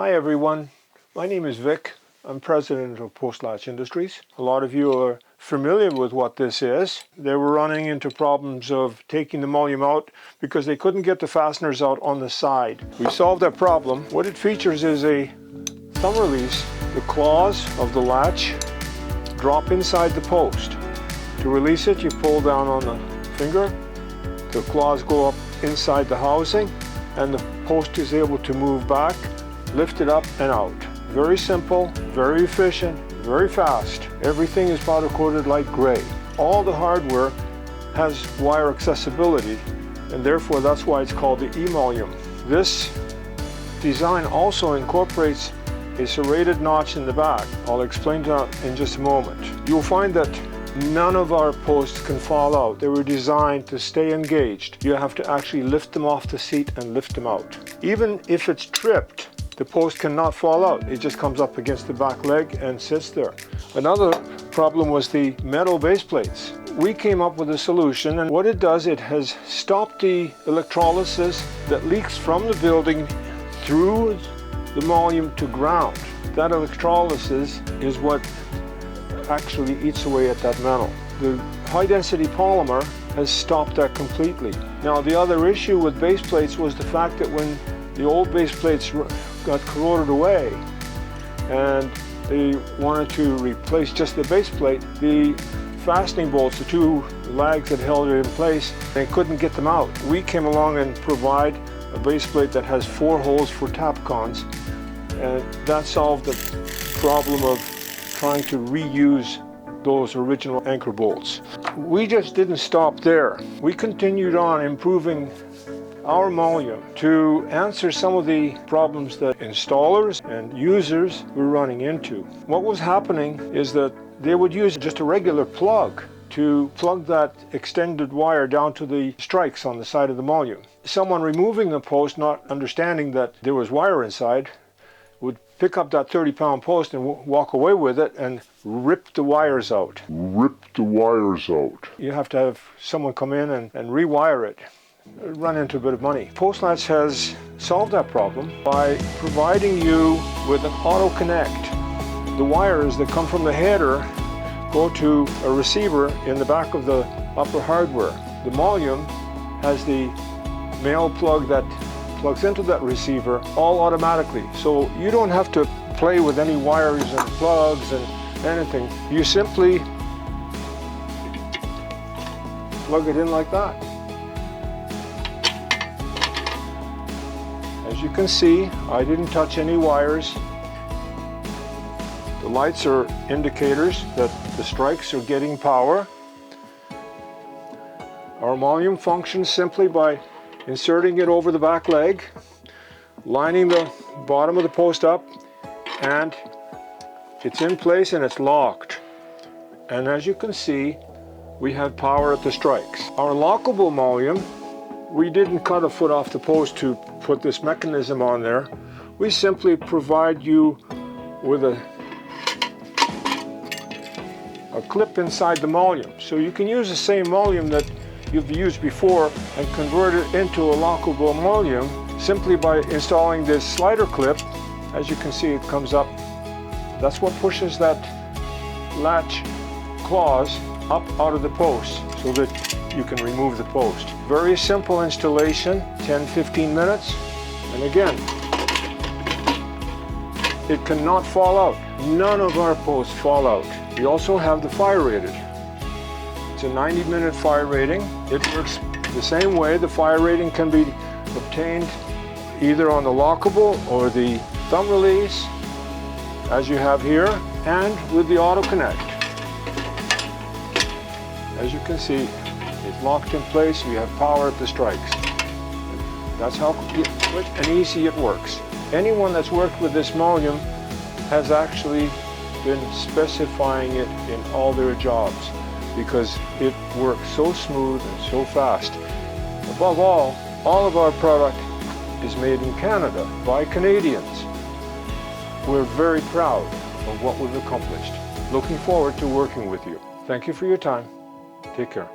Hi everyone, my name is Vic. I'm president of Post Latch Industries. A lot of you are familiar with what this is. They were running into problems of taking the eMullion out because they couldn't get the fasteners out on the side. We solved that problem. What it features is a thumb release. The claws of the latch drop inside the post. To release it, you pull down on the finger. The claws go up inside the housing and the post is able to move back, lift it up and out. Very simple, very efficient, very fast. Everything is powder coated like gray. All the hardware has wire accessibility, and therefore that's why it's called the eMullion. This design also incorporates a serrated notch in the back. I'll explain that in just a moment. You'll find that none of our posts can fall out. They were designed to stay engaged. You have to actually lift them off the seat and lift them out. Even if it's tripped, the post cannot fall out. It just comes up against the back leg and sits there. Another problem was the metal base plates. We came up with a solution, and what it does, it has stopped the electrolysis that leaks from the building through the eMullion to ground. That electrolysis is what actually eats away at that metal. The high density polymer has stopped that completely. Now the other issue with base plates was the fact that when the old base plates got corroded away and they wanted to replace just the base plate, the fastening bolts, the two lags that held it in place, they couldn't get them out. We came along and provide a base plate that has 4 holes for tapcons, and that solved the problem of trying to reuse those original anchor bolts. We just didn't stop there. We continued on improving our eMullion to answer some of the problems that installers and users were running into. What was happening is that they would use just a regular plug to plug that extended wire down to the strikes on the side of the eMullion. Someone removing the post, not understanding that there was wire inside, would pick up that 30-pound post and walk away with it and rip the wires out. You have to have someone come in and rewire it. Run into a bit of money. Post Latch has solved that problem by providing you with an AutoConnect. The wires that come from the header go to a receiver in the back of the upper hardware. The eMullion has the male plug that plugs into that receiver all automatically. So you don't have to play with any wires and plugs and anything. You simply plug it in like that. As you can see, I didn't touch any wires. The lights are indicators that the strikes are getting power. Our eMullion functions simply by inserting it over the back leg, lining the bottom of the post up, and it's in place and it's locked. And as you can see, we have power at the strikes. Our lockable eMullion, we didn't cut a foot off the post to put this mechanism on there. We simply provide you with a clip inside the eMullion. So you can use the same eMullion that you've used before and convert it into a lockable eMullion simply by installing this slider clip. As you can see, it comes up. That's what pushes that latch claws up out of the post so that you can remove the post. Very simple installation, 10-15 minutes, and again, it cannot fall out. None of our posts fall out. We also have the fire rated. It's a 90-minute fire rating. It works the same way. The fire rating can be obtained either on the lockable or the thumb release, as you have here, and with the AutoConnect. As you can see, it's locked in place. We have power at the strikes. That's how quick and easy it works. Anyone that's worked with this eMullion has actually been specifying it in all their jobs because it works so smooth and so fast. Above all of our product is made in Canada by Canadians. We're very proud of what we've accomplished. Looking forward to working with you. Thank you for your time. Take care.